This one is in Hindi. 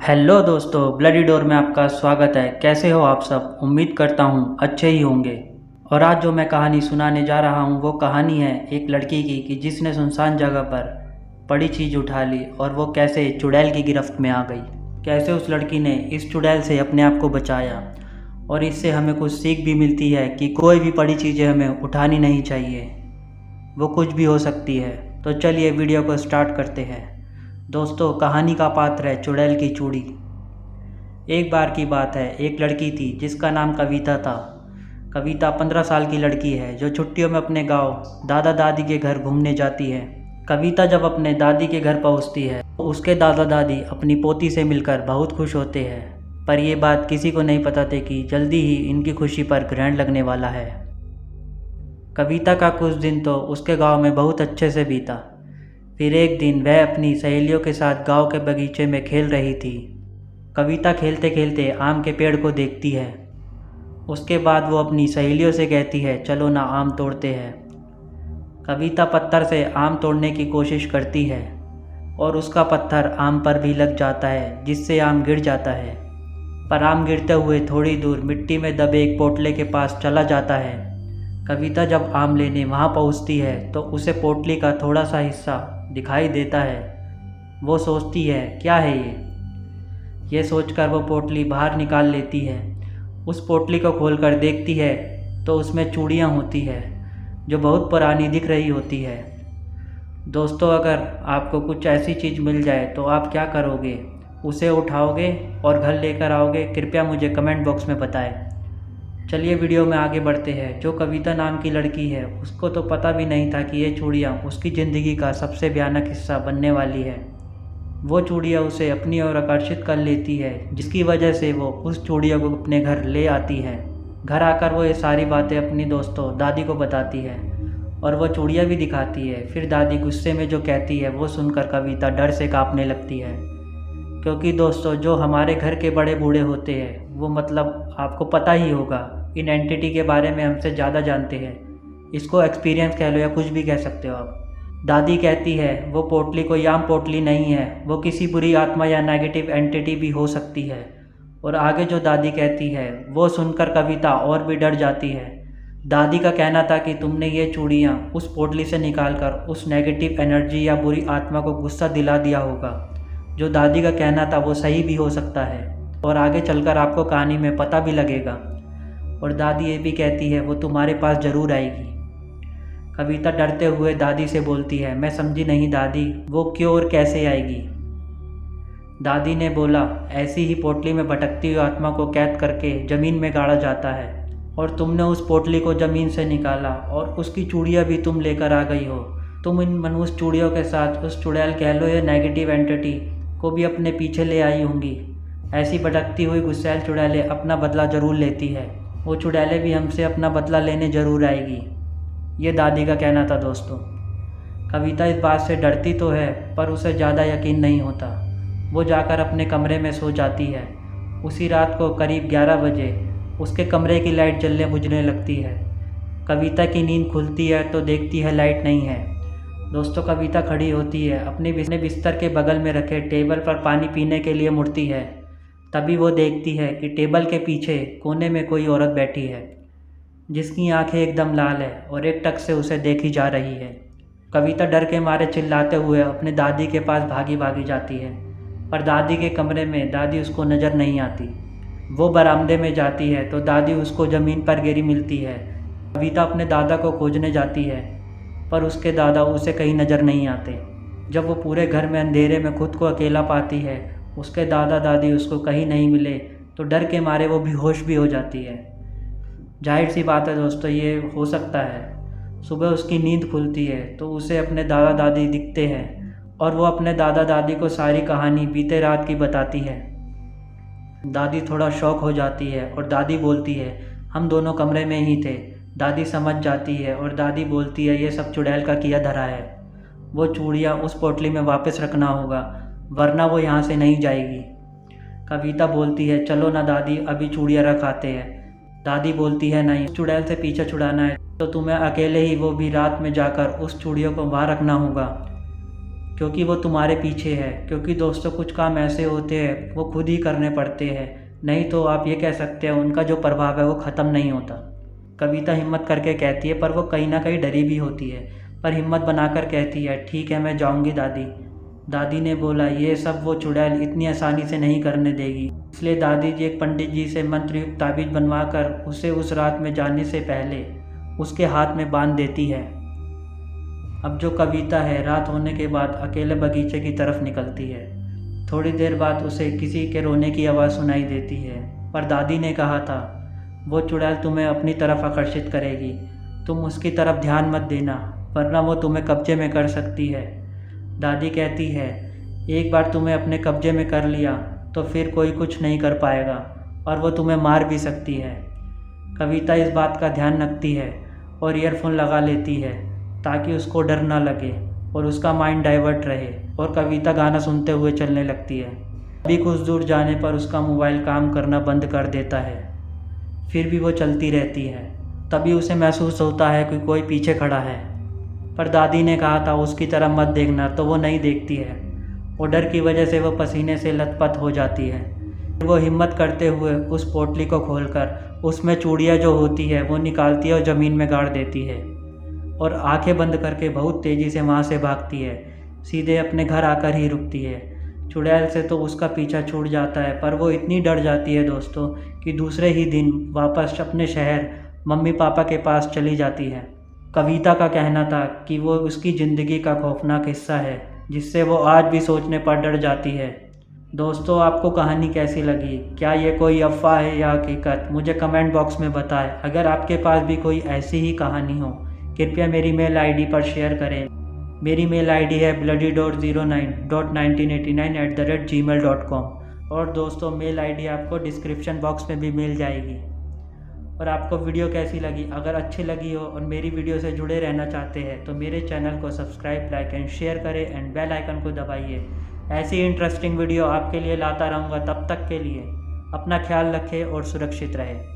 हेलो दोस्तों, ब्लडी डोर में आपका स्वागत है। कैसे हो आप सब? उम्मीद करता हूँ अच्छे ही होंगे। और आज जो मैं कहानी सुनाने जा रहा हूँ वो कहानी है एक लड़की की कि जिसने सुनसान जगह पर बड़ी चीज़ उठा ली और वो कैसे चुड़ैल की गिरफ्त में आ गई। कैसे उस लड़की ने इस चुड़ैल से अपने आप को बचाया और इससे हमें कुछ सीख भी मिलती है कि कोई भी बड़ी चीज़ें हमें उठानी नहीं चाहिए, वो कुछ भी हो सकती है। तो चलिए वीडियो को स्टार्ट करते हैं। दोस्तों, कहानी का पात्र है चुड़ैल की चूड़ी। एक बार की बात है, एक लड़की थी जिसका नाम कविता था। कविता 15 साल की लड़की है जो छुट्टियों में अपने गांव दादा दादी के घर घूमने जाती है। कविता जब अपने दादी के घर पहुंचती है तो उसके दादा दादी अपनी पोती से मिलकर बहुत खुश होते हैं। पर यह बात किसी को नहीं पता थी कि जल्दी ही इनकी खुशी पर ग्रहण लगने वाला है। कविता का कुछ दिन तो उसके गांव में बहुत अच्छे से बीता। फिर एक दिन वह अपनी सहेलियों के साथ गांव के बगीचे में खेल रही थी। कविता खेलते खेलते आम के पेड़ को देखती है। उसके बाद वो अपनी सहेलियों से कहती है, चलो ना आम तोड़ते हैं। कविता पत्थर से आम तोड़ने की कोशिश करती है और उसका पत्थर आम पर भी लग जाता है जिससे आम गिर जाता है। पर आम गिरते हुए थोड़ी दूर मिट्टी में दबे एक पोटले के पास चला जाता है। कविता जब आम लेने वहाँ पहुँचती है तो उसे पोटली का थोड़ा सा हिस्सा दिखाई देता है। वो सोचती है, क्या है ये सोचकर वो पोटली बाहर निकाल लेती है। उस पोटली को खोलकर देखती है तो उसमें चूड़ियाँ होती है जो बहुत पुरानी दिख रही होती है। दोस्तों, अगर आपको कुछ ऐसी चीज़ मिल जाए तो आप क्या करोगे? उसे उठाओगे और घर लेकर आओगे? कृपया मुझे कमेंट बॉक्स में बताएं। चलिए वीडियो में आगे बढ़ते हैं। जो कविता नाम की लड़की है उसको तो पता भी नहीं था कि ये चूड़ियाँ उसकी ज़िंदगी का सबसे भयानक हिस्सा बनने वाली है। वो चूड़ियाँ उसे अपनी ओर आकर्षित कर लेती है जिसकी वजह से वो उस चूड़ियों को अपने घर ले आती है। घर आकर वो ये सारी बातें अपनी दोस्तों दादी को बताती है और वो चूड़ियाँ भी दिखाती है। फिर दादी गुस्से में जो कहती है वो सुनकर कविता डर से कांपने लगती है। क्योंकि दोस्तों, जो हमारे घर के बड़े बूढ़े होते हैं वो मतलब आपको पता ही होगा, इन एंटिटी के बारे में हमसे ज़्यादा जानते हैं। इसको एक्सपीरियंस कह लो या कुछ भी कह सकते हो आप। दादी कहती है वो पोटली कोई आम पोटली नहीं है, वो किसी बुरी आत्मा या नेगेटिव एंटिटी भी हो सकती है। और आगे जो दादी कहती है वो सुनकर कविता और भी डर जाती है। दादी का कहना था कि तुमने ये चूड़ियाँ उस पोटली से निकालकर उस नेगेटिव एनर्जी या बुरी आत्मा को गुस्सा दिला दिया होगा। जो दादी का कहना था वो सही भी हो सकता है और आगे चलकर आपको कहानी में पता भी लगेगा। और दादी ये भी कहती है वो तुम्हारे पास ज़रूर आएगी। कविता डरते हुए दादी से बोलती है, मैं समझी नहीं दादी, वो क्यों और कैसे आएगी? दादी ने बोला, ऐसी ही पोटली में भटकती हुई आत्मा को कैद करके ज़मीन में गाड़ा जाता है और तुमने उस पोटली को ज़मीन से निकाला और उसकी चूड़ियाँ भी तुम लेकर आ गई हो। तुम इन मनुष्य चूड़ियों के साथ उस चुड़ैल कह लो या नेगेटिव एंटिटी को भी अपने पीछे ले आई होंगी। ऐसी भटकती हुई गुस्सैल चुड़ैलें अपना बदला ज़रूर लेती है। वो चुड़ैलें भी हमसे अपना बदला लेने ज़रूर आएगी। ये दादी का कहना था दोस्तों। कविता इस बात से डरती तो है पर उसे ज़्यादा यकीन नहीं होता। वो जाकर अपने कमरे में सो जाती है। उसी रात को करीब 11 बजे उसके कमरे की लाइट जलने बुझने लगती है। कविता की नींद खुलती है तो देखती है लाइट नहीं है। दोस्तों, कविता खड़ी होती है, अपने बिस्तर के बगल में रखे टेबल पर पानी पीने के लिए मुड़ती है। तभी वो देखती है कि टेबल के पीछे कोने में कोई औरत बैठी है जिसकी आंखें एकदम लाल है और एक टक से उसे देखी जा रही है। कविता डर के मारे चिल्लाते हुए अपने दादी के पास भागी भागी जाती है, पर दादी के कमरे में दादी उसको नज़र नहीं आती। वो बरामदे में जाती है तो दादी उसको ज़मीन पर गिरी मिलती है। कविता अपने दादा को खोजने जाती है पर उसके दादा उसे कहीं नज़र नहीं आते। जब वो पूरे घर में अंधेरे में खुद को अकेला पाती है, उसके दादा दादी उसको कहीं नहीं मिले तो डर के मारे वो बेहोश भी हो जाती है। जाहिर सी बात है दोस्तों, ये हो सकता है। सुबह उसकी नींद खुलती है तो उसे अपने दादा दादी दिखते हैं और वो अपने दादा दादी को सारी कहानी बीते रात की बताती है। दादी थोड़ा शॉक हो जाती है और दादी बोलती है, हम दोनों कमरे में ही थे। दादी समझ जाती है और दादी बोलती है, ये सब चुड़ैल का किया धरा है। वो चूड़ियाँ उस पोटली में वापस रखना होगा वरना वो यहाँ से नहीं जाएगी। कविता बोलती है, चलो ना दादी, अभी चूड़ियाँ रख आते हैं। दादी बोलती है, नहीं, चुड़ैल से पीछा छुड़ाना है तो तुम्हें अकेले ही वो भी रात में जाकर उस चूड़ियों को वहाँ रखना होगा क्योंकि वो तुम्हारे पीछे है। क्योंकि दोस्तों कुछ काम ऐसे होते हैं वो खुद ही करने पड़ते हैं, नहीं तो आप ये कह सकते हैं उनका जो प्रभाव है वो ख़त्म नहीं होता। कविता हिम्मत करके कहती है, पर वो कहीं ना कहीं डरी भी होती है, पर हिम्मत बनाकर कहती है ठीक है मैं जाऊंगी दादी। दादी ने बोला ये सब वो चुड़ैल इतनी आसानी से नहीं करने देगी, इसलिए दादी जी एक पंडित जी से मंत्रयुक्त ताबीज़ बनवा कर उसे उस रात में जाने से पहले उसके हाथ में बांध देती है। अब जो कविता है रात होने के बाद अकेले बगीचे की तरफ निकलती है। थोड़ी देर बाद उसे किसी के रोने की आवाज़ सुनाई देती है, पर दादी ने कहा था वो चुड़ैल तुम्हें अपनी तरफ आकर्षित करेगी, तुम उसकी तरफ ध्यान मत देना वरना वो तुम्हें कब्जे में कर सकती है। दादी कहती है एक बार तुम्हें अपने कब्जे में कर लिया तो फिर कोई कुछ नहीं कर पाएगा और वो तुम्हें मार भी सकती है। कविता इस बात का ध्यान रखती है और ईयरफोन लगा लेती है ताकि उसको डर ना लगे और उसका माइंड डाइवर्ट रहे, और कविता गाना सुनते हुए चलने लगती है। अभी कुछ दूर जाने पर उसका मोबाइल काम करना बंद कर देता है, फिर भी वो चलती रहती है। तभी उसे महसूस होता है कि कोई पीछे खड़ा है, पर दादी ने कहा था उसकी तरफ मत देखना, तो वो नहीं देखती है और डर की वजह से वो पसीने से लथपथ हो जाती है। वो हिम्मत करते हुए उस पोटली को खोलकर उसमें चूड़ियाँ जो होती है वो निकालती है और ज़मीन में गाड़ देती है और आंखें बंद करके बहुत तेज़ी से वहाँ से भागती है। सीधे अपने घर आकर ही रुकती है। चुड़ैल से तो उसका पीछा छूट जाता है, पर वो इतनी डर जाती है दोस्तों कि दूसरे ही दिन वापस अपने शहर मम्मी पापा के पास चली जाती है। कविता का कहना था कि वो उसकी ज़िंदगी का खौफनाक हिस्सा है जिससे वो आज भी सोचने पर डर जाती है। दोस्तों आपको कहानी कैसी लगी? क्या ये कोई अफवाह है या हकीकत? मुझे कमेंट बॉक्स में बताएं। अगर आपके पास भी कोई ऐसी ही कहानी हो कृपया मेरी मेल आईडी पर शेयर करें। मेरी मेल आईडी है bloody.09.1989@gmail.com और दोस्तों मेल आईडी आपको डिस्क्रिप्शन बॉक्स में भी मिल जाएगी। और आपको वीडियो कैसी लगी? अगर अच्छी लगी हो और मेरी वीडियो से जुड़े रहना चाहते हैं तो मेरे चैनल को सब्सक्राइब, लाइक एंड शेयर करें एंड बेल आइकन को दबाइए। ऐसी इंटरेस्टिंग वीडियो आपके लिए लाता रहूँगा। तब तक के लिए अपना ख्याल रखें और सुरक्षित रहें।